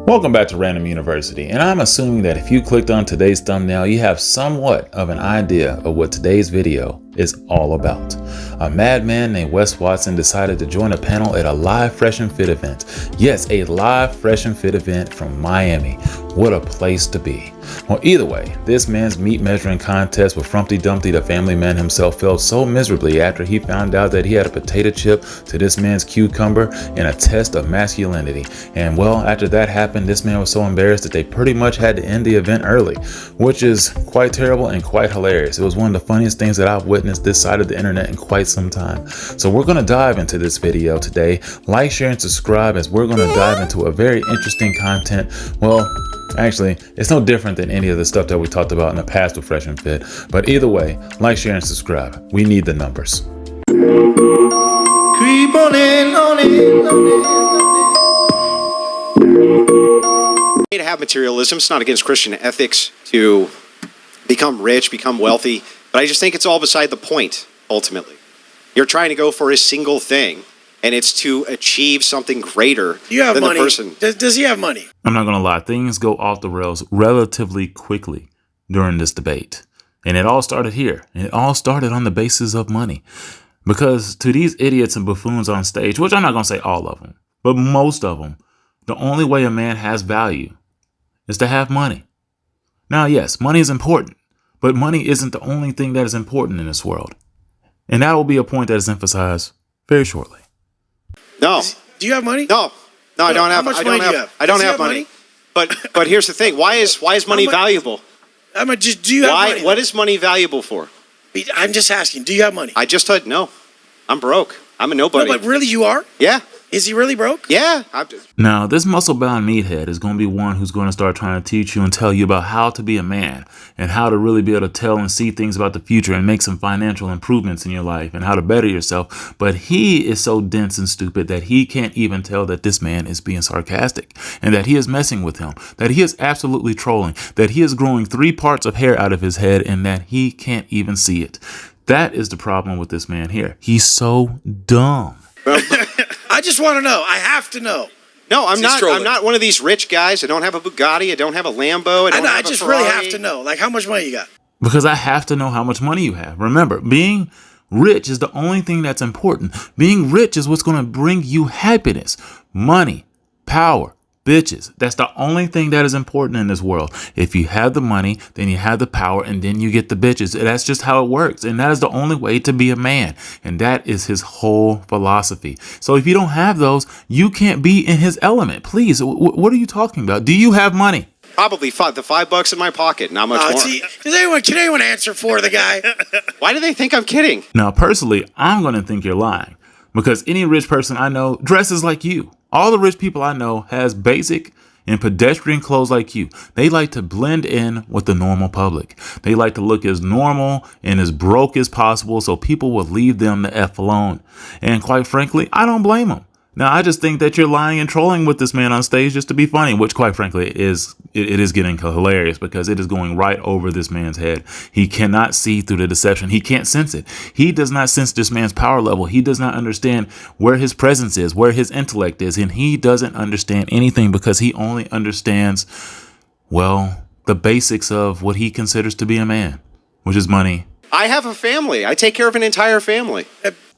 Welcome back to Random University, and I'm assuming that if you clicked on today's thumbnail, you have somewhat of an idea of what today's video is all about. A madman named Wes Watson decided to join a panel at a live Fresh and Fit event. Yes, a live Fresh and Fit event from Miami. What a place to be. Well, either way, this man's meat measuring contest with Frumpty Dumpty, the family man himself, failed so miserably after he found out that he had a potato chip to this man's cucumber in a test of masculinity. And well, after that happened, this man was so embarrassed that they pretty much had to end the event early, which is quite terrible and quite hilarious. It was one of the funniest things that I've witnessed this side of the internet in quite some time. So we're going to dive into this video today. Like, share, and subscribe as we're going to dive into a very interesting content. Well, actually, it's no different than any of the stuff that we talked about in the past with Fresh and Fit. But either way, like, share, and subscribe. We need the numbers. Creep on in, on in, on in. To have materialism, it's not against Christian ethics to become rich, become wealthy, but I just think it's all beside the point, ultimately. You're trying to go for a single thing, and it's to achieve something greater than money? The person. Does he have money? I'm not going to lie, things go off the rails relatively quickly during this debate. And it all started here. And it all started on the basis of money. Because to these idiots and buffoons on stage, which I'm not going to say all of them, but most of them, the only way a man has value is to have money. Now, yes, money is important, but money isn't the only thing that is important in this world. And that will be a point that is emphasized very shortly. No. Do you have money? No, I don't have. How much money do you have? I don't have money. But here's the thing. Why is money valuable? Do you have money? What is money valuable for? I'm just asking. Do you have money? I just said no. I'm broke. I'm a nobody. No, but really, you are? Yeah. Is he really broke? Yeah. Now, this muscle-bound meathead is going to be one who's going to start trying to teach you and tell you about how to be a man and how to really be able to tell and see things about the future and make some financial improvements in your life and how to better yourself. But he is so dense and stupid that he can't even tell that this man is being sarcastic and that he is messing with him, that he is absolutely trolling, that he is growing 3 parts of hair out of his head and that he can't even see it. That is the problem with this man here. He's so dumb. I just want to know. I have to know. No, I'm not. I'm not one of these rich guys. I don't have a Bugatti. I don't have a Lambo. I just really have to know. Like, how much money you got? Because I have to know how much money you have. Remember, being rich is the only thing that's important. Being rich is what's going to bring you happiness, money, power, bitches. That's the only thing that is important in this world. If you have the money, then you have the power, and then you get the bitches. That's just how it works. And that is the only way to be a man. And that is his whole philosophy. So if you don't have those, you can't be in his element. Please, what are you talking about? Do you have money? Probably the $5 in my pocket. Not much more. Can anyone answer for the guy? Why do they think I'm kidding? Now, personally, I'm going to think you're lying. Because any rich person I know dresses like you. All the rich people I know has basic and pedestrian clothes like you. They like to blend in with the normal public. They like to look as normal and as broke as possible so people will leave them the F alone. And quite frankly, I don't blame them. Now, I just think that you're lying and trolling with this man on stage just to be funny, which quite frankly it is getting hilarious because it is going right over this man's head. He cannot see through the deception. He can't sense it. He does not sense this man's power level. He does not understand where his presence is, where his intellect is, and he doesn't understand anything because he only understands, well, the basics of what he considers to be a man, which is money. I have a family. I take care of an entire family.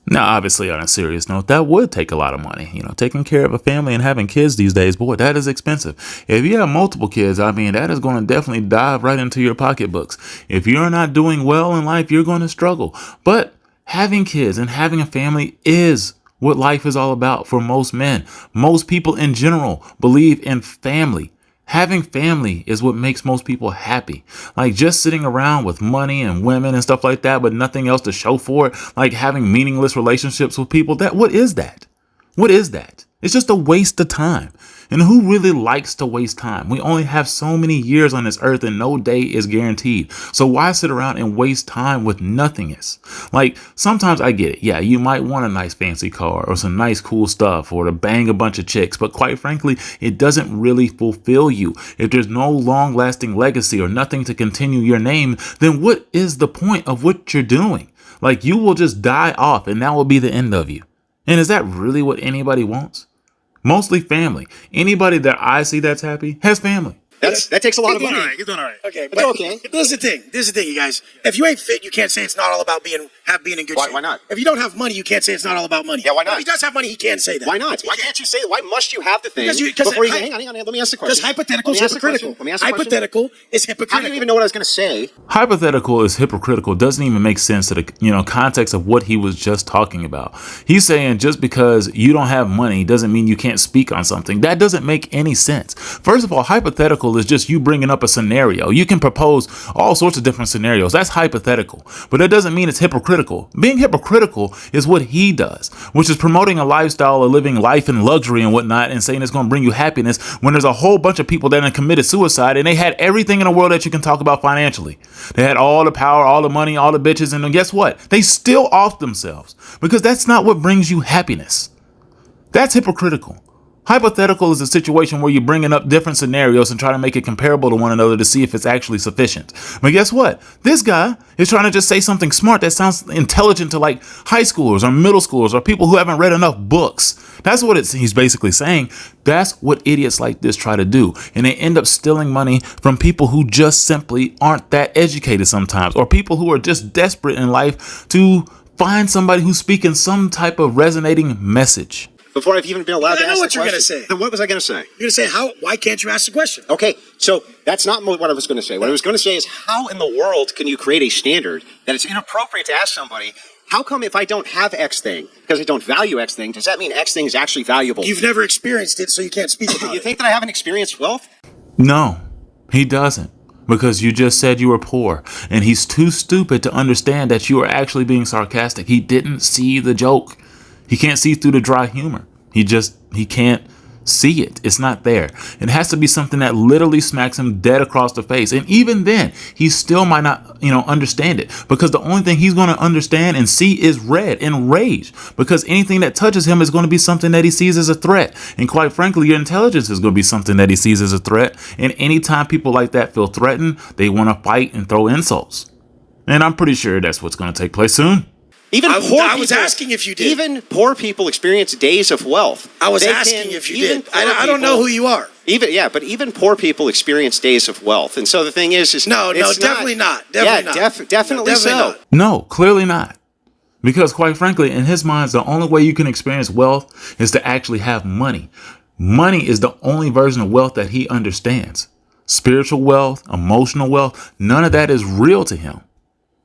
Now, obviously, on a serious note, that would take a lot of money. You know, taking care of a family and having kids these days, boy, that is expensive. If you have multiple kids, I mean, that is going to definitely dive right into your pocketbooks. If you're not doing well in life, you're going to struggle. But having kids and having a family is what life is all about for most men. Most people in general believe in family. Having family is what makes most people happy. Like just sitting around with money and women and stuff like that, but nothing else to show for it. Like having meaningless relationships with people. What is that? What is that? It's just a waste of time. And who really likes to waste time? We only have so many years on this earth and no day is guaranteed. So why sit around and waste time with nothingness? Like sometimes I get it. Yeah, you might want a nice fancy car or some nice cool stuff or to bang a bunch of chicks. But quite frankly, it doesn't really fulfill you. If there's no long lasting legacy or nothing to continue your name, then what is the point of what you're doing? Like you will just die off and that will be the end of you. And is that really what anybody wants? Mostly family. Anybody that I see that's happy has family. That takes a lot of money. He's doing all right. Okay, It's okay. This is the thing, you guys. If you ain't fit, you can't say it's not all about being in good shape. Why not? If you don't have money, you can't say it's not all about money. Yeah, why not? If he does have money, he can say that. Why not? Why can't you say that? Why must you have the thing? Hang on. Let me ask the question. Because hypothetical is hypocritical. Let me ask the question. Hypothetical is I hypocritical. didn't even know what I was going to say. Hypothetical is hypocritical. Doesn't even make sense to the context of what he was just talking about. He's saying just because you don't have money doesn't mean you can't speak on something. That doesn't make any sense. First of all, hypothetical is just you bringing up a scenario. You can propose all sorts of different scenarios. That's hypothetical, but that doesn't mean it's hypocritical. Being hypocritical is what he does, which is promoting a lifestyle of living life in luxury and whatnot and saying it's going to bring you happiness when there's a whole bunch of people that have committed suicide and they had everything in the world that you can talk about financially. They had all the power, all the money, all the bitches, and then guess what? They still off themselves because that's not what brings you happiness. That's hypocritical. Hypothetical is a situation where you're bringing up different scenarios and trying to make it comparable to one another to see if it's actually sufficient. But guess what? This guy is trying to just say something smart that sounds intelligent to like high schoolers or middle schoolers or people who haven't read enough books. That's what he's basically saying. That's what idiots like this try to do. And they end up stealing money from people who just simply aren't that educated sometimes, or people who are just desperate in life to find somebody who's speaking some type of resonating message. Before I've even been allowed to ask the question. I know what you're going to say. Then what was I going to say? You're going to say, why can't you ask the question? Okay, so that's not what I was going to say. What I was going to say is, how in the world can you create a standard that it's inappropriate to ask somebody, how come if I don't have X thing, because I don't value X thing, does that mean X thing is actually valuable? You've never experienced it, so you can't speak about it. You think that I haven't experienced wealth? No, he doesn't. Because you just said you were poor, and he's too stupid to understand that you are actually being sarcastic. He didn't see the joke. He can't see through the dry humor. He can't see it. It's not there. It has to be something that literally smacks him dead across the face. And even then, he still might not, understand it, because the only thing he's going to understand and see is red and rage, because anything that touches him is going to be something that he sees as a threat. And quite frankly, your intelligence is going to be something that he sees as a threat. And anytime people like that feel threatened, they want to fight and throw insults. And I'm pretty sure that's what's going to take place soon. I was asking if you did. Even poor people experience days of wealth. I was asking if you did. I don't know who you are. But even poor people experience days of wealth. And so the thing is no, definitely not. Definitely so. Not. No, clearly not. Because quite frankly, in his mind, the only way you can experience wealth is to actually have money. Money is the only version of wealth that he understands. Spiritual wealth, emotional wealth, none of that is real to him.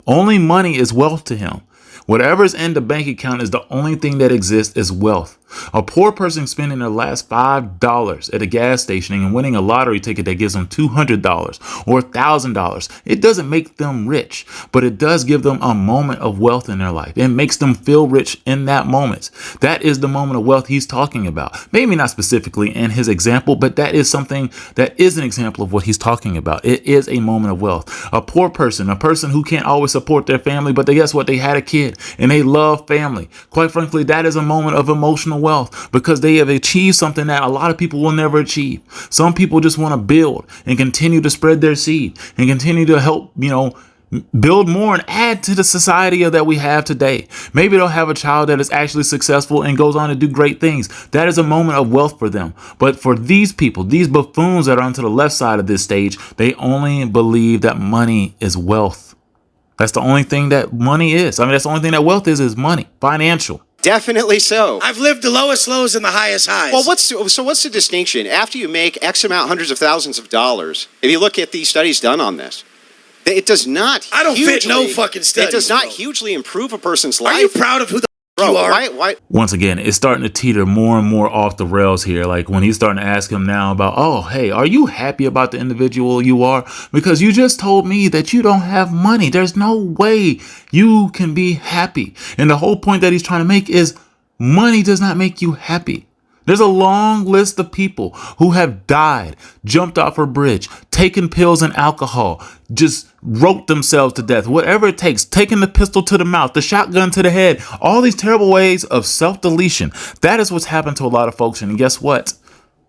Only money is wealth to him. Whatever's in the bank account is the only thing that exists as wealth. A poor person spending their last $5 at a gas station and winning a lottery ticket that gives them $200 or $1,000. It doesn't make them rich, but it does give them a moment of wealth in their life. It makes them feel rich in that moment. That is the moment of wealth he's talking about. Maybe not specifically in his example, but that is something that is an example of what he's talking about. It is a moment of wealth. A poor person, a person who can't always support their family, but guess what? They had a kid and they love family. Quite frankly, that is a moment of emotional wealth, because they have achieved something that a lot of people will never achieve. Some people just want to build and continue to spread their seed and continue to help, build more and add to the society that we have today. Maybe they'll have a child that is actually successful and goes on to do great things. That is a moment of wealth for them. But for these people, these buffoons that are on to the left side of this stage, they only believe that money is wealth. That's the only thing that money is. That's the only thing that wealth is money, financial. Definitely so. I've lived the lowest lows and the highest highs. Well, what's the distinction? After you make X amount, hundreds of thousands of dollars, if you look at these studies done on this, it does not. I don't fit no fucking studies. It does not hugely improve a person's life. Are you proud of who the you are? Why? Once again, it's starting to teeter more and more off the rails here. Like when he's starting to ask him now about, oh, hey, are you happy about the individual you are? Because you just told me that you don't have money. There's no way you can be happy. And the whole point that he's trying to make is money does not make you happy. There's a long list of people who have died, jumped off a bridge, taken pills and alcohol, just wrote themselves to death, whatever it takes, taking the pistol to the mouth, the shotgun to the head, all these terrible ways of self-deletion. That is what's happened to a lot of folks. And guess what?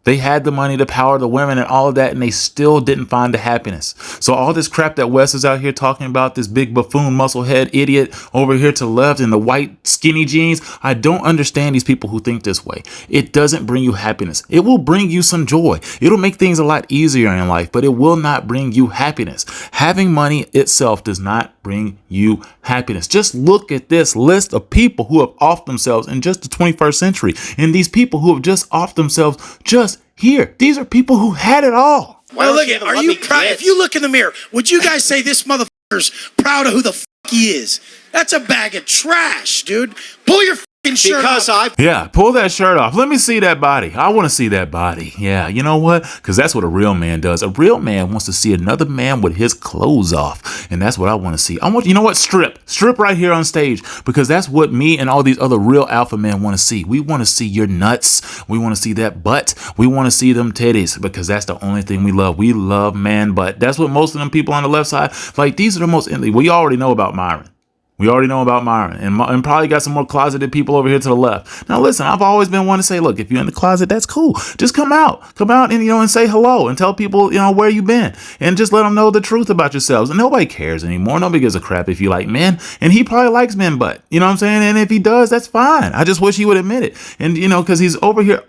They had the money, the power, the women, and all of that, and they still didn't find the happiness. So all this crap that Wes is out here talking about, this big buffoon, musclehead idiot over here to the left in the white skinny jeans, I don't understand these people who think this way. It doesn't bring you happiness. It will bring you some joy. It'll make things a lot easier in life, but it will not bring you happiness. Having money itself does not bring you happiness. Just look at this list of people who have offed themselves in just the 21st century. And these people who have just offed themselves just here. These are people who had it all. Well, look at, are you proud? If you look in the mirror, would you guys say this motherfucker's proud of who the fuck he is? That's a bag of trash, dude. Pull your fucking shirt off. Yeah, pull that shirt off. Let me see that body. I want to see that body. Yeah, you know what? Because that's what a real man does. A real man wants to see another man with his clothes off. And that's what I want to see. You know what? Strip right here on stage. Because that's what me and all these other real alpha men want to see. We want to see your nuts. We want to see that butt. We want to see them titties. Because that's the only thing we love. We love man butt. That's what most of them people on the left side, like, these are the most, we already know about Myron. We already know about Myron, and probably got some more closeted people over here to the left. Now, listen, I've always been one to say, look, if you're in the closet, that's cool. Just come out and, and say hello and tell people, where you been, and just let them know the truth about yourselves. And nobody cares anymore. Nobody gives a crap if you like men, and he probably likes men, but you know what I'm saying? And if he does, that's fine. I just wish he would admit it. And, because he's over here,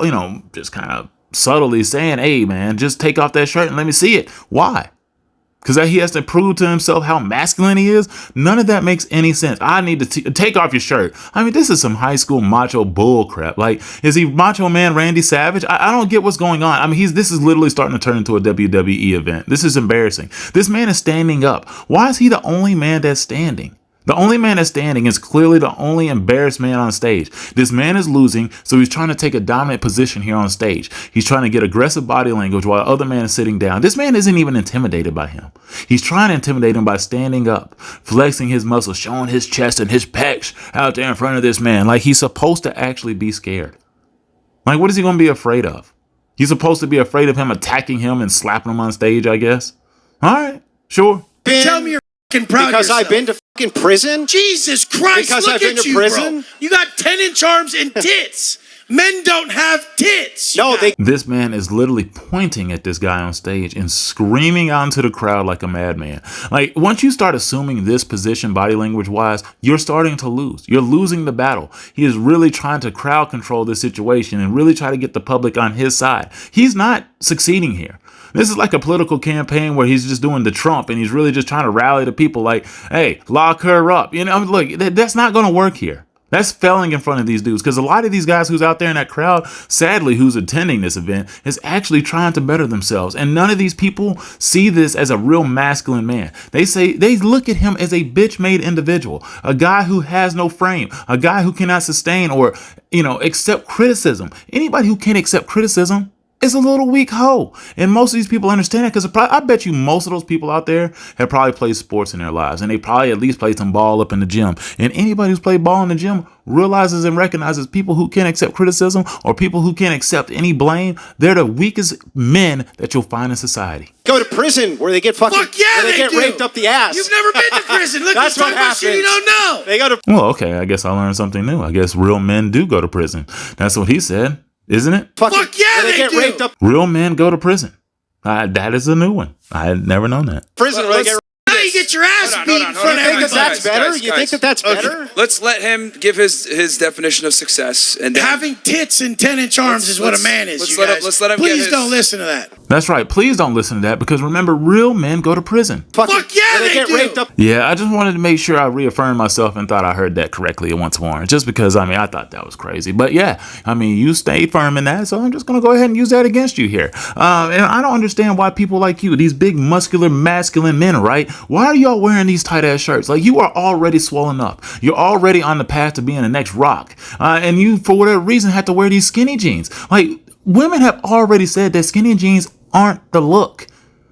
just kind of subtly saying, hey, man, just take off that shirt and let me see it. Why? Because he has to prove to himself how masculine he is. None of that makes any sense. I need to take off your shirt. I mean, this is some high school macho bull crap. Like, is he Macho Man Randy Savage? I don't get what's going on. I mean, this is literally starting to turn into a WWE event. This is embarrassing. This man is standing up. Why is he the only man that's standing? The only man that's standing is clearly the only embarrassed man on stage. This man is losing, so he's trying to take a dominant position here on stage. He's trying to get aggressive body language while the other man is sitting down. This man isn't even intimidated by him. He's trying to intimidate him by standing up, flexing his muscles, showing his chest and his pecs out there in front of this man. Like, he's supposed to actually be scared. Like, what is he going to be afraid of? He's supposed to be afraid of him attacking him and slapping him on stage, I guess. All right, sure. Tell me you're fucking proud because of yourself. I've been to fucking prison. Jesus Christ! Because look I've been at to you, prison. Bro. You got 10-inch arms and tits. Men don't have tits. No, This man is literally pointing at this guy on stage and screaming out into the crowd like a madman. Like, once you start assuming this position body language wise, you're starting to lose. You're losing the battle. He is really trying to crowd control this situation and really try to get the public on his side. He's not succeeding here. This is like a political campaign where he's just doing the Trump and he's really just trying to rally the people like, hey, lock her up. Look, that's not going to work here. That's failing in front of these dudes, because a lot of these guys who's out there in that crowd, sadly, who's attending this event, is actually trying to better themselves. And none of these people see this as a real masculine man. They look at him as a bitch-made individual, a guy who has no frame, a guy who cannot sustain or, accept criticism. Anybody who can't accept criticism is a little weak hoe. And most of these people understand it, because I bet you most of those people out there have probably played sports in their lives, and they probably at least played some ball up in the gym. And anybody who's played ball in the gym realizes and recognizes people who can't accept criticism or people who can't accept any blame, they're the weakest men that you'll find in society. Go to prison where they get Fuck yeah, they get raped up the ass. You've never been to prison. Look, That's you're what talking about shit you don't know. They go to. Well, okay, I guess I learned something new. I guess real men do go to prison. That's what he said, isn't it? Fuck yeah, they get do. raped up. Real men go to prison. That is a new one. I had never known that. Prison where they get. Now you get your ass beat in front of You think everybody. that's better? You think that's better? Let's let him give his definition of success. And then having tits and 10-inch arms is what a man is. Let's let him Please get his. don't listen to that. That's right. Please don't listen to that, because remember, real men go to prison. Fuck yeah, they get do. raped up. Yeah, I just wanted to make sure I reaffirmed myself and thought I heard that correctly once more. Just because, I thought that was crazy. But yeah, you stayed firm in that, so I'm just going to go ahead and use that against you here. And I don't understand why people like you, these big, muscular, masculine men, right? Why are y'all wearing these tight-ass shirts? Like, you are already swollen up. You're already on the path to being the next Rock. And you, for whatever reason, have to wear these skinny jeans. Like, women have already said that skinny jeans aren't the look.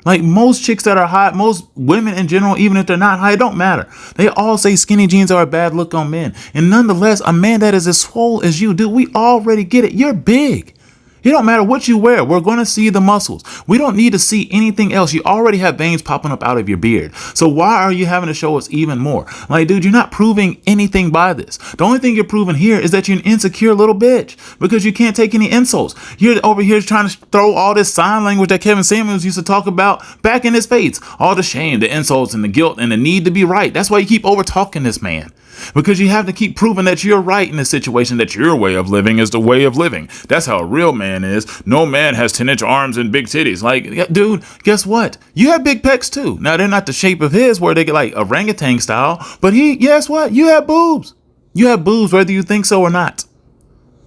Like, most chicks that are hot, most women in general, even if they're not hot, it don't matter. They all say skinny jeans are a bad look on men. And nonetheless, a man that is as swole as you, dude, we already get it. You're big. It don't matter what you wear. We're going to see the muscles. We don't need to see anything else. You already have veins popping up out of your beard. So why are you having to show us even more? Like, dude, you're not proving anything by this. The only thing you're proving here is that you're an insecure little bitch because you can't take any insults. You're over here trying to throw all this sign language that Kevin Samuels used to talk about back in his face. All the shame, the insults, and the guilt, and the need to be right. That's why you keep over talking this man. Because you have to keep proving that you're right in this situation, that your way of living is the way of living. That's how a real man is. No man has 10-inch arms and big titties. Like, dude, guess what? You have big pecs too. Now, they're not the shape of his where they get like orangutan style, but guess what? You have boobs. You have boobs whether you think so or not.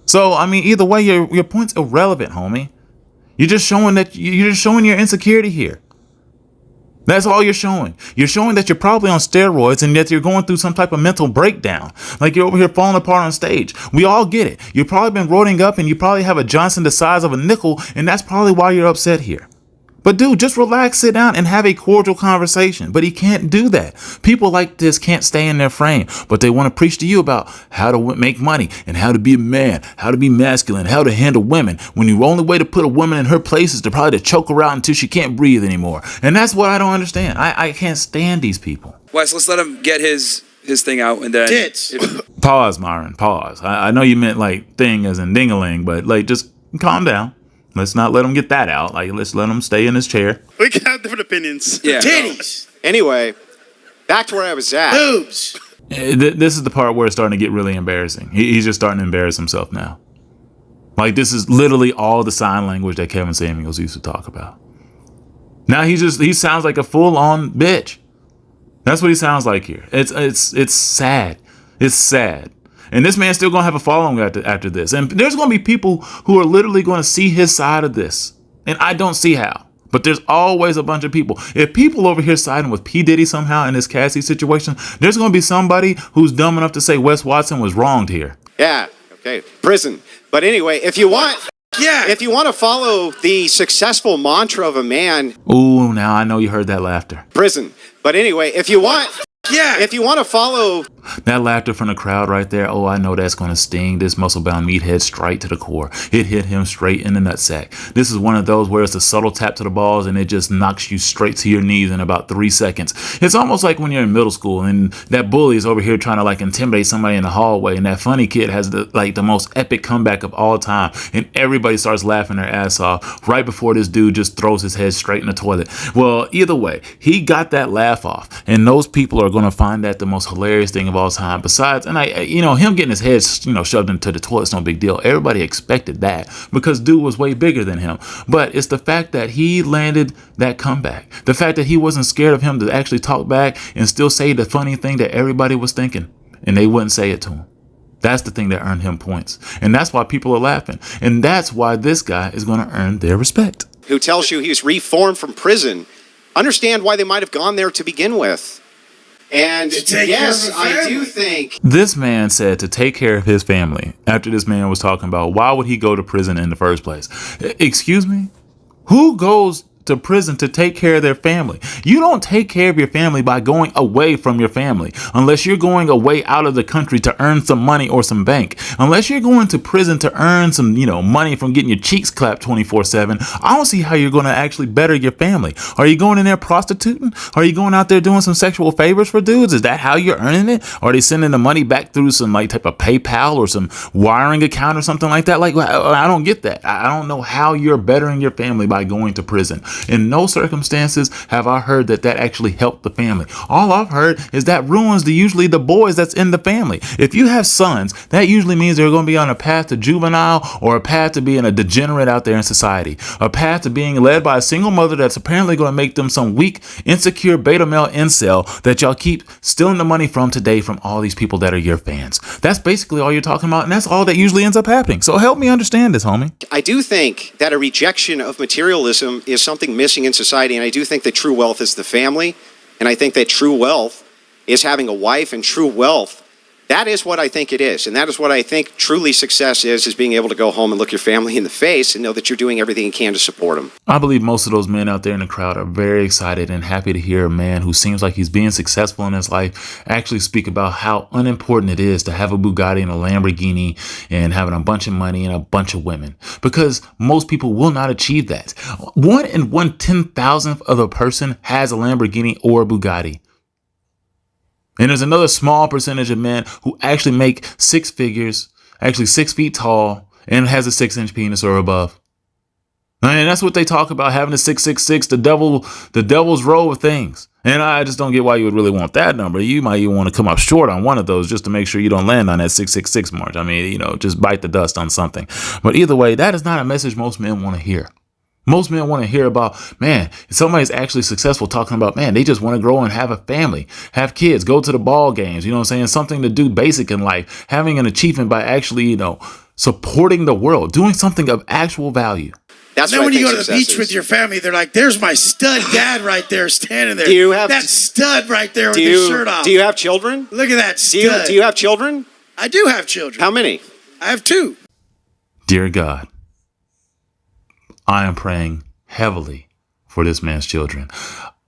So, I mean, either way, your point's irrelevant, homie. You're just showing your insecurity here. That's all you're showing. You're showing that you're probably on steroids and that you're going through some type of mental breakdown. Like you're over here falling apart on stage. We all get it. You've probably been roiding up and you probably have a Johnson the size of a nickel, and that's probably why you're upset here. But dude, just relax, sit down, and have a cordial conversation. But he can't do that. People like this can't stay in their frame, but they want to preach to you about how to make money and how to be a man, how to be masculine, how to handle women. When the only way to put a woman in her place is to probably to choke her out until she can't breathe anymore. And that's what I don't understand. I can't stand these people. Wes, let's let him get his thing out and then. Tits. Pause, Myron. Pause. I know you meant like thing as in ding-a-ling, but like just calm down. Let's not let him get that out. Like, let's let him stay in his chair. We can have different opinions. Yeah. Titties. Anyway, back to where I was at. Boobs. This is the part where it's starting to get really embarrassing. He's just starting to embarrass himself now. Like, this is literally all the sign language that Kevin Samuels used to talk about. Now he sounds like a full-on bitch. That's what he sounds like here. It's sad. It's sad. And this man's still going to have a following after this. And there's going to be people who are literally going to see his side of this. And I don't see how. But there's always a bunch of people. If people over here siding with P. Diddy somehow in this Cassie situation, there's going to be somebody who's dumb enough to say Wes Watson was wronged here. Yeah, okay, prison. But anyway, if you want to follow the successful mantra of a man, Ooh, now I know you heard that laughter. prison. But anyway, if you want to follow That laughter from the crowd right there, oh, I know that's going to sting this muscle-bound meathead straight to the core. It hit him straight in the nutsack. This is one of those where it's a subtle tap to the balls and it just knocks you straight to your knees in about 3 seconds. It's almost like when you're in middle school and that bully is over here trying to like intimidate somebody in the hallway, and that funny kid has the most epic comeback of all time, and everybody starts laughing their ass off right before this dude just throws his head straight in the toilet. Well, either way, he got that laugh off, and those people are going to find that the most hilarious thing of all time. Besides, and him getting his head, shoved into the toilet's no big deal. Everybody expected that because dude was way bigger than him. But it's the fact that he landed that comeback. The fact that he wasn't scared of him to actually talk back and still say the funny thing that everybody was thinking, and they wouldn't say it to him. That's the thing that earned him points. And that's why people are laughing. And that's why this guy is going to earn their respect. who tells you he was reformed from prison, understand why they might have gone there to begin with. And yes, I do think this man said to take care of his family after this man was talking about why would he go to prison in the first place. Excuse me? Who goes to prison to take care of their family? You don't take care of your family by going away from your family unless you're going away out of the country to earn some money or some bank. Unless you're going to prison to earn some, money from getting your cheeks clapped 24/7. I don't see how you're going to actually better your family. Are you going in there prostituting? Are you going out there doing some sexual favors for dudes? Is that how you're earning it? Are they sending the money back through some type of PayPal or some wiring account or something like that? I don't get that. I don't know how you're bettering your family by going to prison. In no circumstances have I heard that actually helped the family. All I've heard is that ruins usually the boys that's in the family. If you have sons, that usually means they're going to be on a path to juvenile or a path to being a degenerate out there in society. A path to being led by a single mother that's apparently going to make them some weak, insecure beta male incel that y'all keep stealing the money from today from all these people that are your fans. That's basically all you're talking about, and that's all that usually ends up happening. So help me understand this, homie. I do think that a rejection of materialism is something missing in society, and I do think that true wealth is the family, and I think that true wealth is having a wife, and true wealth That is what I think it is. And that is what I think truly success is being able to go home and look your family in the face and know that you're doing everything you can to support them. I believe most of those men out there in the crowd are very excited and happy to hear a man who seems like he's being successful in his life actually speak about how unimportant it is to have a Bugatti and a Lamborghini and having a bunch of money and a bunch of women, because most people will not achieve that. 1 in 1/10,000th of a person has a Lamborghini or a Bugatti. And there's another small percentage of men who actually make six figures, actually 6 feet tall, and has a 6-inch penis or above. And that's what they talk about, having a 666, the devil's row of things. And I just don't get why you would really want that number. You might even want to come up short on one of those just to make sure you don't land on that 666 mark. I mean, just bite the dust on something. But either way, that is not a message most men want to hear. Most men want to hear about, man, if somebody's actually successful, talking about, man, they just want to grow and have a family, have kids, go to the ball games, you know what I'm saying? Something to do basic in life, having an achievement by actually, supporting the world, doing something of actual value. That's and then when you go to the beach with your family, they're like, there's my stud dad right there standing there. Do you have that stud right there with his shirt off? Do you have children? Look at that stud. Do you have children? I do have children. How many? I have 2. Dear God, I am praying heavily for this man's children.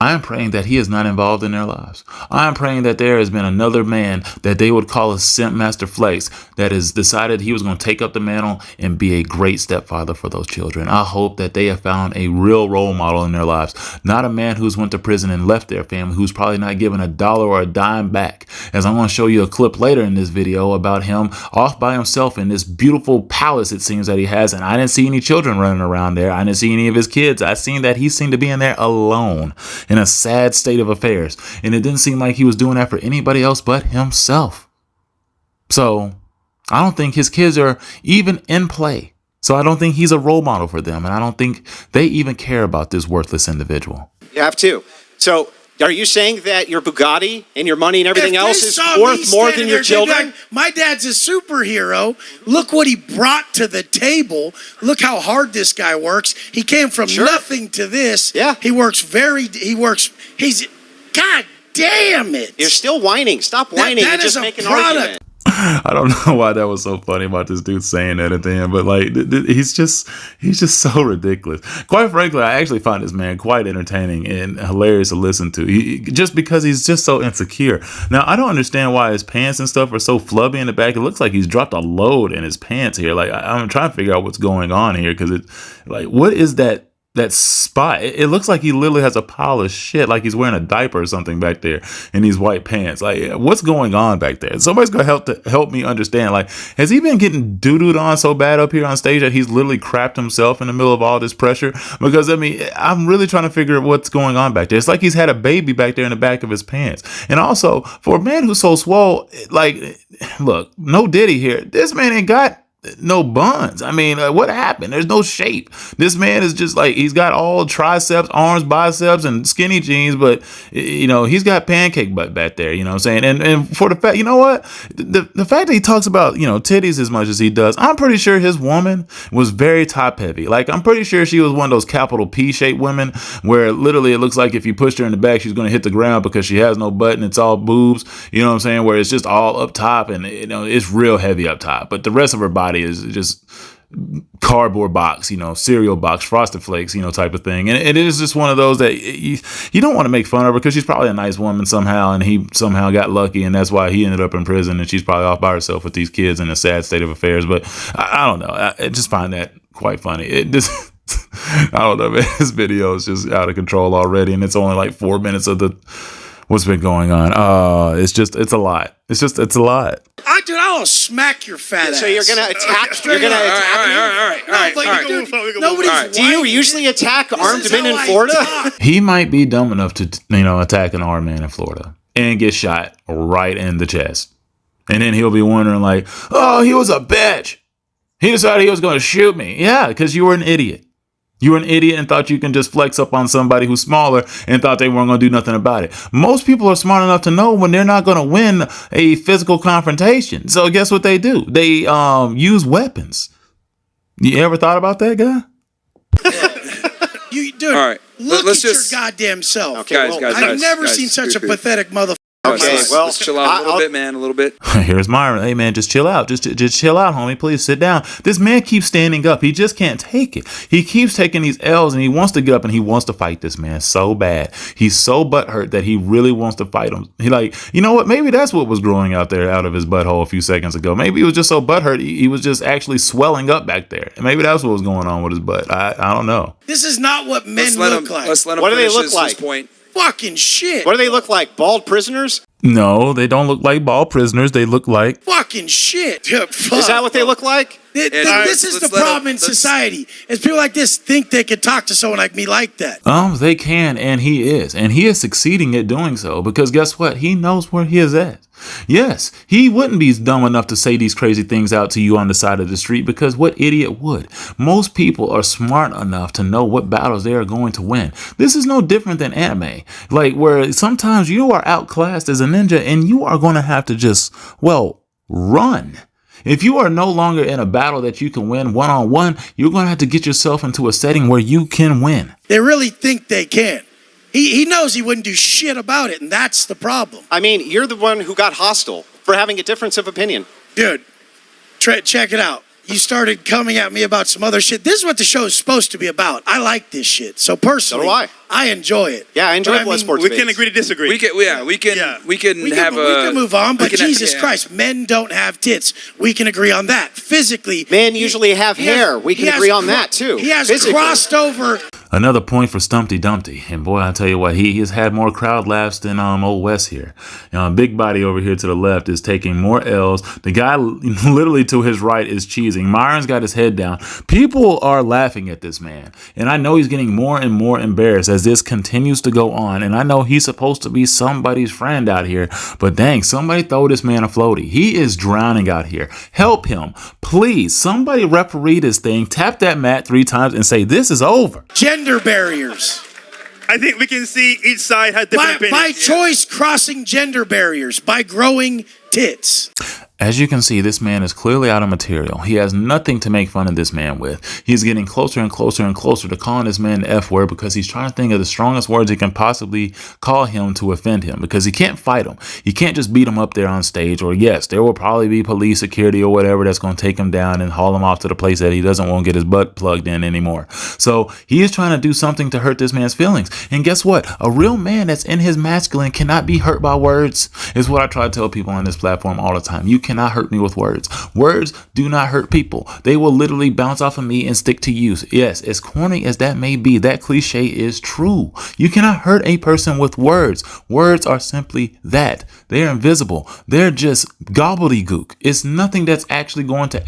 I am praying that he is not involved in their lives. I am praying that there has been another man that they would call a simp master flex that has decided he was going to take up the mantle and be a great stepfather for those children. I hope that they have found a real role model in their lives, not a man who's went to prison and left their family, who's probably not given a dollar or a dime back. As I'm going to show you a clip later in this video about him off by himself in this beautiful palace it seems that he has, and I didn't see any children running around there. I didn't see any of his kids. I seen that he seemed to be in there alone, in a sad state of affairs. And it didn't seem like he was doing that for anybody else but himself. So I don't think his kids are even in play. So I don't think he's a role model for them. And I don't think they even care about this worthless individual. You have to. So are you saying that your Bugatti and your money and everything else is worth more than your children? Like, my dad's a superhero. Look what he brought to the table. Look how hard this guy works. He came from nothing to this. Yeah. He's, God damn it. You're still whining. Stop whining and just make an argument. I don't know why that was so funny about this dude saying that at the end, but like he's just so ridiculous. Quite frankly, I actually find this man quite entertaining and hilarious to listen to. Just because he's just so insecure. Now, I don't understand why his pants and stuff are so flubby in the back. It looks like he's dropped a load in his pants here. Like I'm trying to figure out what's going on here, because it's like, what is that spot? It looks like he literally has a pile of shit, like he's wearing a diaper or something back there in these white pants. Like, what's going on back there? Somebody's gonna help me understand. Like, has he been getting doo-dooed on so bad up here on stage that he's literally crapped himself in the middle of all this pressure? Because I mean, I'm really trying to figure out what's going on back there. It's like he's had a baby back there in the back of his pants. And also, for a man who's so swole, like, look, no Diddy here. This man ain't got no buns. I mean, what happened? There's no shape. This man is just like, he's got all triceps, arms, biceps, and skinny jeans, but he's got pancake butt back there, you know what I'm saying? And for the fact, you know what? The fact that he talks about, titties as much as he does, I'm pretty sure his woman was very top heavy. Like, I'm pretty sure she was one of those capital P-shaped women where literally it looks like if you pushed her in the back, she's going to hit the ground because she has no butt and it's all boobs, you know what I'm saying? Where it's just all up top and, it's real heavy up top, but the rest of her body is just cardboard box, cereal box, Frosted Flakes, type of thing. And it is just one of those that you don't want to make fun of her, because she's probably a nice woman somehow, and he somehow got lucky, and that's why he ended up in prison, and she's probably off by herself with these kids in a sad state of affairs. But I don't know. I just find that quite funny. I don't know, man. This video is just out of control already, and it's only like 4 minutes of what's been going on. It's a lot. It's a lot. I'll smack your fat ass. So you're gonna attack? You're gonna attack me? Nobody's. Do you usually attack armed men in Florida? He might be dumb enough to, attack an armed man in Florida and get shot right in the chest, and then he'll be wondering like, oh, he was a bitch. He decided he was going to shoot me. Yeah, because you were an idiot. You were an idiot and thought you can just flex up on somebody who's smaller and thought they weren't going to do nothing about it. Most people are smart enough to know when they're not going to win a physical confrontation. So guess what they do? They use weapons. You ever thought about that, guy? Dude, all right. Look at your goddamn self. Okay, I've never seen such a pathetic motherfucker. Okay, well, let's chill out a little bit, man. A little bit. Here's Myron. Hey, man, just chill out. Just chill out, homie. Please sit down. This man keeps standing up. He just can't take it. He keeps taking these L's, and he wants to get up, and he wants to fight this man so bad. He's so butthurt that he really wants to fight him. He like, you know what? Maybe that's what was growing out there out of his butthole a few seconds ago. Maybe he was just so butthurt. He was just actually swelling up back there. And maybe that's what was going on with his butt. I don't know. This is not what men look like. Let's let him What do they finish look his like? point. Fucking shit. What do they look like? Bald prisoners? No, they don't look like ball prisoners. They look like... Fucking shit. Fuck. Is that what they look like? This is the problem in society. Is people like this think they could talk to someone like me like that. They can, and he is. And he is succeeding at doing so because guess what? He knows where he is at. Yes, he wouldn't be dumb enough to say these crazy things out to you on the side of the street because what idiot would? Most people are smart enough to know what battles they are going to win. This is no different than anime. Like where sometimes you are outclassed as a ninja and you are going to have to just, run. If you are no longer in a battle that you can win one-on-one, you're going to have to get yourself into a setting where you can win. They really think they can. He knows he wouldn't do shit about it, and that's the problem. I mean, you're the one who got hostile for having a difference of opinion. Dude, check it out. You started coming at me about some other shit. This is what the show is supposed to be about. I like this shit. So personally, So do I enjoy it. Yeah, I enjoy But blood sports. We can agree to disagree. We can We can move on, but Jesus Christ, men don't have tits. We can agree on that. Physically, Men usually have hair. We can agree on that, too. He has Physically. crossed over. Another point for Stumpty Dumpty. And boy, I tell you what, he has had more crowd laughs than old Wes here. Big Body over here to the left is taking more L's. The guy literally to his right is cheesing. Myron's got his head down. People are laughing at this man. And I know he's getting more and more embarrassed as this continues to go on. And I know he's supposed to be somebody's friend out here. But dang, somebody throw this man a floaty. He is drowning out here. Help him. Please, somebody referee this thing. Tap that mat 3 times and say, this is over. Gender barriers. I think we can see each side had different opinions. By choice, crossing gender barriers. By growing tits. As you can see, this man is clearly out of material. He has nothing to make fun of this man with. He's getting closer and closer and closer to calling this man the F word because he's trying to think of the strongest words he can possibly call him to offend him because he can't fight him. He can't just beat him up there on stage. Or yes, there will probably be police security or whatever that's going to take him down and haul him off to the place that he doesn't want to get his butt plugged in anymore. So he is trying to do something to hurt this man's feelings. And guess what? A real man that's in his masculine cannot be hurt by words is what I try to tell people on this platform all the time. You cannot hurt me with words. Words do not hurt people. They will literally bounce off of me and stick to you. Yes, as corny as that may be, that cliche is true. You cannot hurt a person with words. Words are simply that. They are invisible. They're just gobbledygook. It's nothing that's actually going to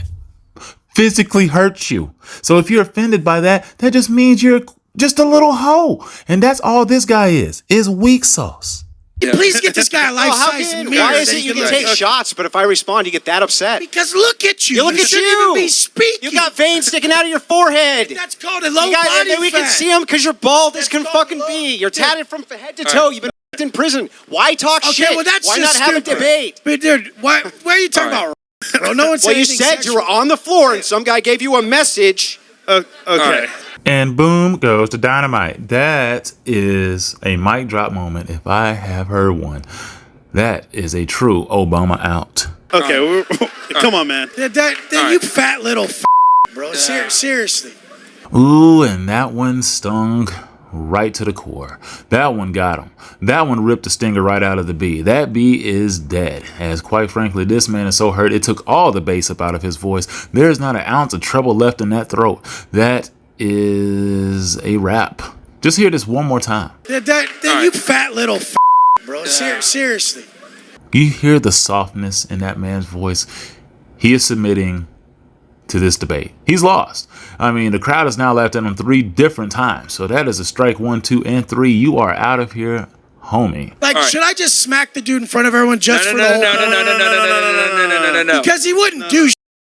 physically hurt you. So if you're offended by that, that just means you're just a little hoe. And that's all this guy is weak sauce. Yeah. Please get this guy a life-size mirror. Why is that it he you can look take at. shots, but if I respond, you get that upset? Because look at you. Look at shouldn't you. even be speaking. You got veins sticking out of your forehead. That's called a low You got, body and we fat. can see them because you're bald as That's can called fucking low- be. You're Dude. tatted from head to toe. You've been in prison. Why talk Okay, shit? well that's Why not just have a stupid. debate? But dude, why are you talking about? Bro, no one said Well, you anything said you were sexual. on the floor and some guy gave you a message. Okay. right. And boom goes the dynamite. That is a mic drop moment if I have heard one. That is a true Obama out. Okay. Come on, man. You fat little bro. Seriously. Ooh, and that one stung right to the core. That one got him. That one ripped the stinger right out of the bee. That bee is dead. As quite frankly, this man is so hurt, it took all the bass up out of his voice. There's not an ounce of treble left in that throat. That is a wrap. Just hear this one more time. You fat little bro. Seriously. You hear the softness in that man's voice. He is submitting to this debate. He's lost. I mean, the crowd has now laughed at him 3 different times. So that is a strike 1, 2, and 3. You are out of here, homie. Like, should I just smack the dude in front of everyone just for the whole? No. Because he wouldn't do.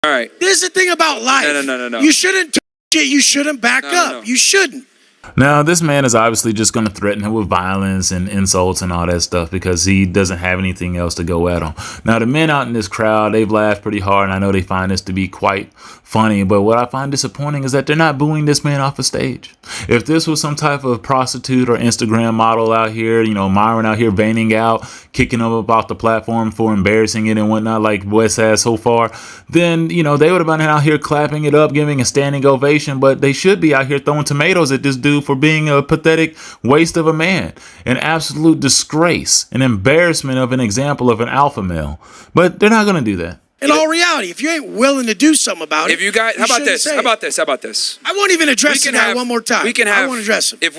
All right. This is the thing about life. No. You shouldn't shit. You shouldn't back up. No. You shouldn't. Now, this man is obviously just going to threaten him with violence and insults and all that stuff because he doesn't have anything else to go at him. Now, the men out in this crowd, they've laughed pretty hard, and I know they find this to be quite funny, but what I find disappointing is that they're not booing this man off a stage. If this was some type of prostitute or Instagram model out here, you know, Myron out here veining out, kicking him up off the platform for embarrassing it and whatnot, like Wes has so far, then, you know, they would have been out here clapping it up, giving a standing ovation, but they should be out here throwing tomatoes at this dude for being a pathetic waste of a man, an absolute disgrace, an embarrassment of an example of an alpha male. But they're not going to do that. In all reality, if you ain't willing to do something about it, if you guys, how about this? How about this? How about this? I won't even address it now one more time. We can have. I won't address it. If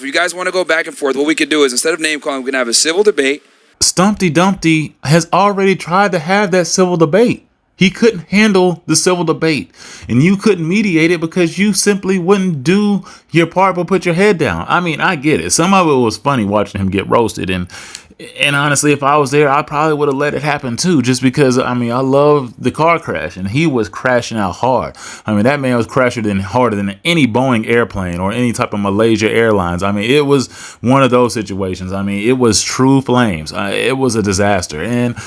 you guys want to go back and forth, what we could do is instead of name calling, we can have a civil debate. Stumpty Dumpty has already tried to have that civil debate. He couldn't handle the civil debate, and you couldn't mediate it because you simply wouldn't do your part but put your head down. I mean, I get it. Some of it was funny watching him get roasted, and honestly, if I was there, I probably would have let it happen too, just because, I mean, I love the car crash, and he was crashing out hard. I mean, that man was crashing harder than any Boeing airplane or any type of Malaysia Airlines. I mean, it was one of those situations. I mean, it was true flames. It was a disaster, and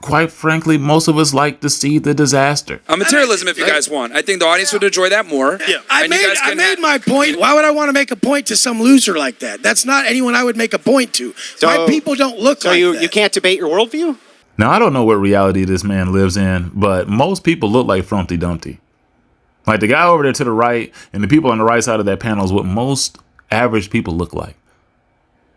quite frankly, most of us like to see the disaster. Materialism, if you guys want. I think the audience would enjoy that more. Yeah. I made my point. Why would I want to make a point to some loser like that? That's not anyone I would make a point to. My people don't look like that. So you can't debate your worldview? Now, I don't know what reality this man lives in, but most people look like Frumpty Dumpty. Like the guy over there to the right and the people on the right side of that panel is what most average people look like.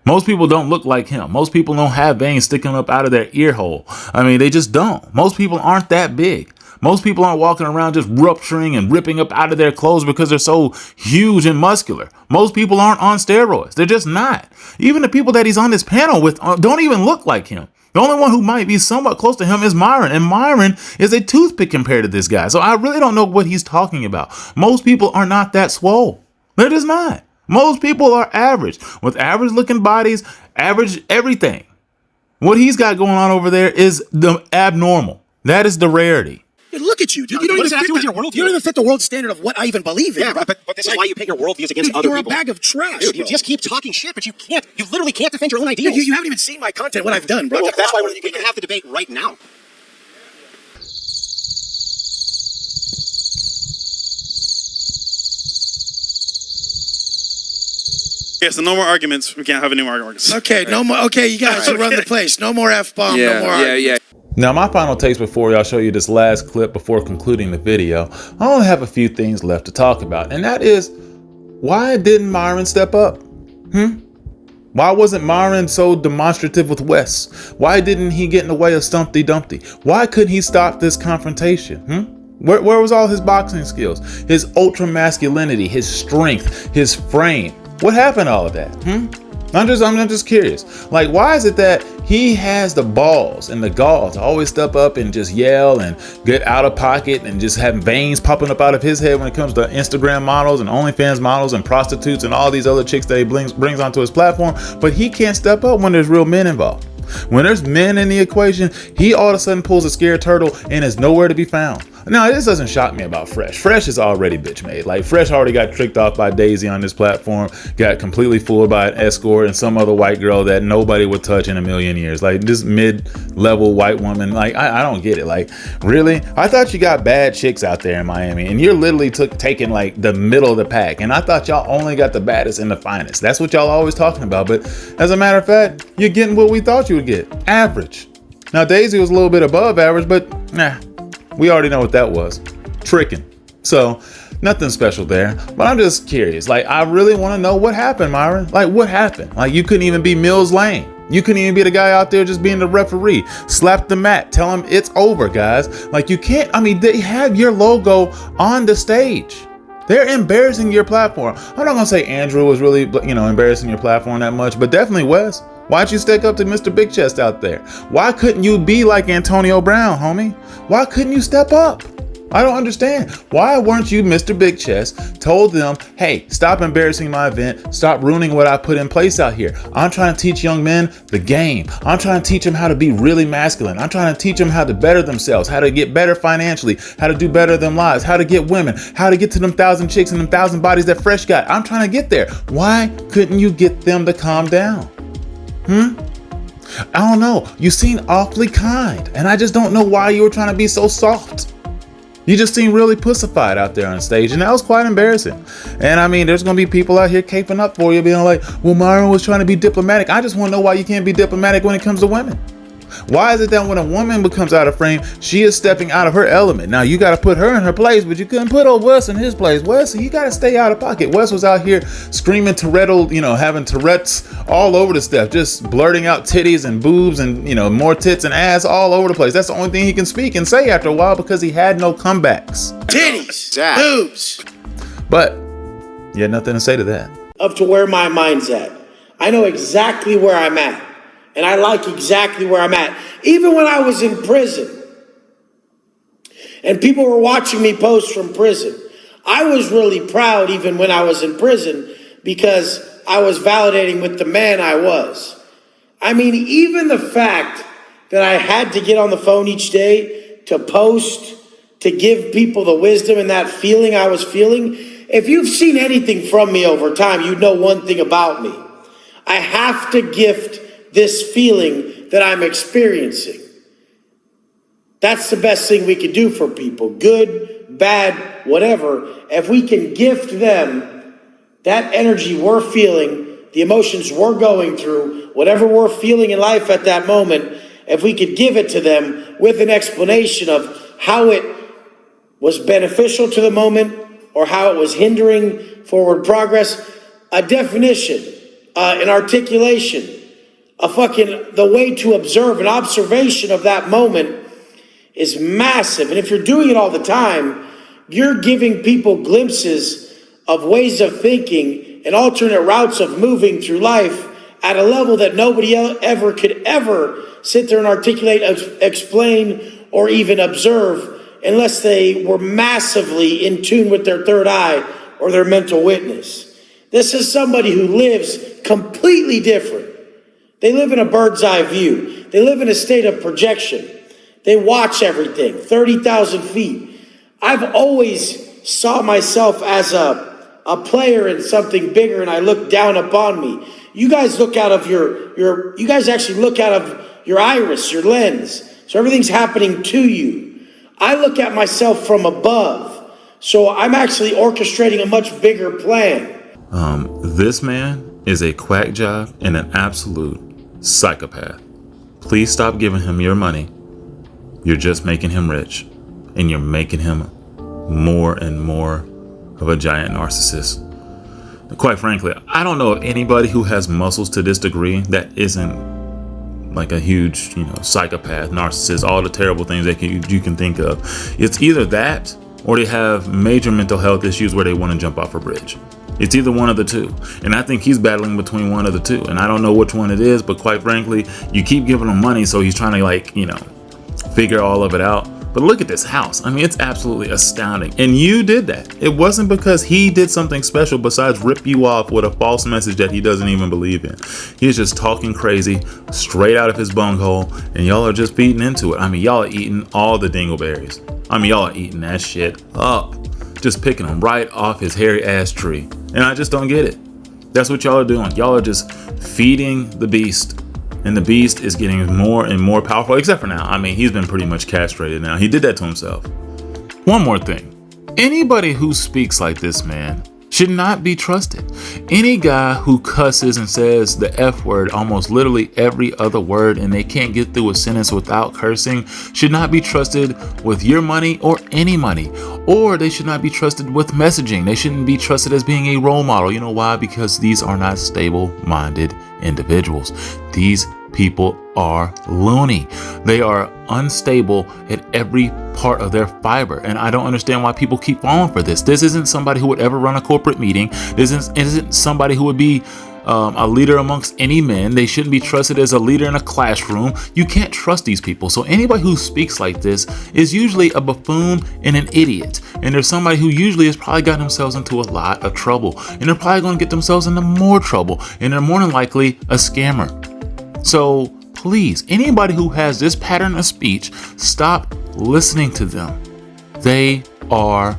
Most people don't look like him. Most people don't have veins sticking up out of their ear hole. I mean, they just don't. Most people aren't that big. Most people aren't walking around just rupturing and ripping up out of their clothes because they're so huge and muscular. Most people aren't on steroids. They're just not. Even the people that he's on this panel with don't even look like him. The only one who might be somewhat close to him is Myron, and Myron is a toothpick compared to this guy. So I really don't know what he's talking about. Most people are not that swole. They're just not. Most people are average, with average looking bodies, average everything. What he's got going on over there is the abnormal. That is the rarity. Hey, look at you, dude. You don't even fit the world standard of what I even believe in. Yeah, but this is why you pick your worldviews against other people. You're a bag of trash. Dude, you just keep talking shit, but you literally can't defend your own ideas. You haven't even seen my content, what I've done, bro. Well, that's why we can have the debate right now. Yeah, so no more arguments. We can't have any more arguments. Okay, no more. Okay, you guys will run the place. No more F-bomb, no more arguments. Now, my final takes before y'all show you this last clip before concluding the video, I only have a few things left to talk about, and that is, why didn't Myron step up? Why wasn't Myron so demonstrative with Wes? Why didn't he get in the way of Stumpty Dumpty? Why couldn't he stop this confrontation? Where was all his boxing skills? His ultra masculinity, his strength, his frame? What happened to all of that? I'm just curious. Like, why is it that he has the balls and the gall to always step up and just yell and get out of pocket and just have veins popping up out of his head when it comes to Instagram models and OnlyFans models and prostitutes and all these other chicks that he brings onto his platform, but he can't step up when there's real men involved? When there's men in the equation, he all of a sudden pulls a scared turtle and is nowhere to be found. Now, this doesn't shock me about Fresh. Fresh is already bitch made. Like, Fresh already got tricked off by Daisy on this platform, got completely fooled by an escort and some other white girl that nobody would touch in a million years. Like, this mid-level white woman, like, I don't get it. Like, really? I thought you got bad chicks out there in Miami, and you're literally taking, like, the middle of the pack. And I thought y'all only got the baddest and the finest. That's what y'all always talking about. But as a matter of fact, you're getting what we thought you would get. Average. Now, Daisy was a little bit above average, but nah. We already know what that was. Tricking. So, nothing special there. But I'm just curious. Like, I really want to know what happened, Myron. Like, what happened? Like, you couldn't even be Mills Lane. You couldn't even be the guy out there just being the referee. Slap the mat. Tell him it's over, guys. Like, you can't. I mean, they have your logo on the stage. They're embarrassing your platform. I'm not going to say Andrew was really, embarrassing your platform that much, but definitely Wes. Why'd you stick up to Mr. Big Chest out there? Why couldn't you be like Antonio Brown, homie? Why couldn't you step up? I don't understand. Why weren't you Mr. Big Chest, told them, hey, stop embarrassing my event, stop ruining what I put in place out here. I'm trying to teach young men the game. I'm trying to teach them how to be really masculine. I'm trying to teach them how to better themselves, how to get better financially, how to do better in their lives, how to get women, how to get to them 1,000 chicks and them 1,000 bodies that Fresh got. I'm trying to get there. Why couldn't you get them to calm down? I don't know. You seem awfully kind, and I just don't know why you were trying to be so soft. You just seem really pussified out there on stage, and that was quite embarrassing. And I mean, there's going to be people out here caping up for you, being like, well, Myron was trying to be diplomatic. I just want to know why you can't be diplomatic when it comes to women. Why is it that when a woman becomes out of frame, she is stepping out of her element? Now, you got to put her in her place, but you couldn't put old Wes in his place. Wes, you got to stay out of pocket. Wes was out here screaming Tourette, having Tourette's all over the stuff, just blurting out titties and boobs and, more tits and ass all over the place. That's the only thing he can speak and say after a while because he had no comebacks. Titties, boobs. But you had nothing to say to that. Up to where my mind's at. I know exactly where I'm at. And I like exactly where I'm at. Even when I was in prison and people were watching me post from prison, I was really proud even when I was in prison because I was validating with the man I was. I mean, even the fact that I had to get on the phone each day to post, to give people the wisdom and that feeling I was feeling. If you've seen anything from me over time, you know one thing about me. I have to gift this feeling that I'm experiencing. That's the best thing we could do for people. Good, bad, whatever. If we can gift them that energy we're feeling, the emotions we're going through, whatever we're feeling in life at that moment, if we could give it to them with an explanation of how it was beneficial to the moment or how it was hindering forward progress, a definition, an articulation, the way to observe, an observation of that moment is massive. And if you're doing it all the time, you're giving people glimpses of ways of thinking and alternate routes of moving through life at a level that nobody ever could ever sit there and articulate, explain, or even observe unless they were massively in tune with their third eye or their mental witness. This is somebody who lives completely different. They live in a bird's eye view. They live in a state of projection. They watch everything, 30,000 feet. I've always saw myself as a player in something bigger, and I look down upon me. You guys look out of you guys actually look out of your iris, your lens. So everything's happening to you. I look at myself from above. So I'm actually orchestrating a much bigger plan. This man is a quack job and an absolute psychopath. Please stop giving him your money. You're just making him rich, and you're making him more and more of a giant narcissist. Quite frankly, I don't know of anybody who has muscles to this degree that isn't like a huge, psychopath, narcissist, all the terrible things that you can think of. It's either that or they have major mental health issues where they want to jump off a bridge. It's either one of the two. And I think he's battling between one of the two. And I don't know which one it is, but quite frankly, you keep giving him money, so he's trying to figure all of it out. But look at this house. I mean, it's absolutely astounding. And you did that. It wasn't because he did something special besides rip you off with a false message that he doesn't even believe in. He's just talking crazy, straight out of his bunghole, and y'all are just feeding into it. I mean, y'all are eating all the dingleberries. I mean, y'all are eating that shit up. Just picking them right off his hairy ass tree. And I just don't get it. That's what y'all are doing. Y'all are just feeding the beast. And the beast is getting more and more powerful, except for now. I mean, he's been pretty much castrated now. He did that to himself. One more thing. Anybody who speaks like this man should not be trusted. Any guy who cusses and says the F word almost literally every other word and they can't get through a sentence without cursing should not be trusted with your money or any money. Or they should not be trusted with messaging. They shouldn't be trusted as being a role model. You know why? Because these are not stable-minded individuals. These people are loony. They are unstable at every part of their fiber. And I don't understand why people keep falling for this. This isn't somebody who would ever run a corporate meeting. This isn't somebody who would be a leader amongst any men. They shouldn't be trusted as a leader in a classroom. You can't trust these people. So anybody who speaks like this is usually a buffoon and an idiot. And there's somebody who usually has probably gotten themselves into a lot of trouble. And they're probably going to get themselves into more trouble. And they're more than likely a scammer. So please, anybody who has this pattern of speech, stop listening to them. They are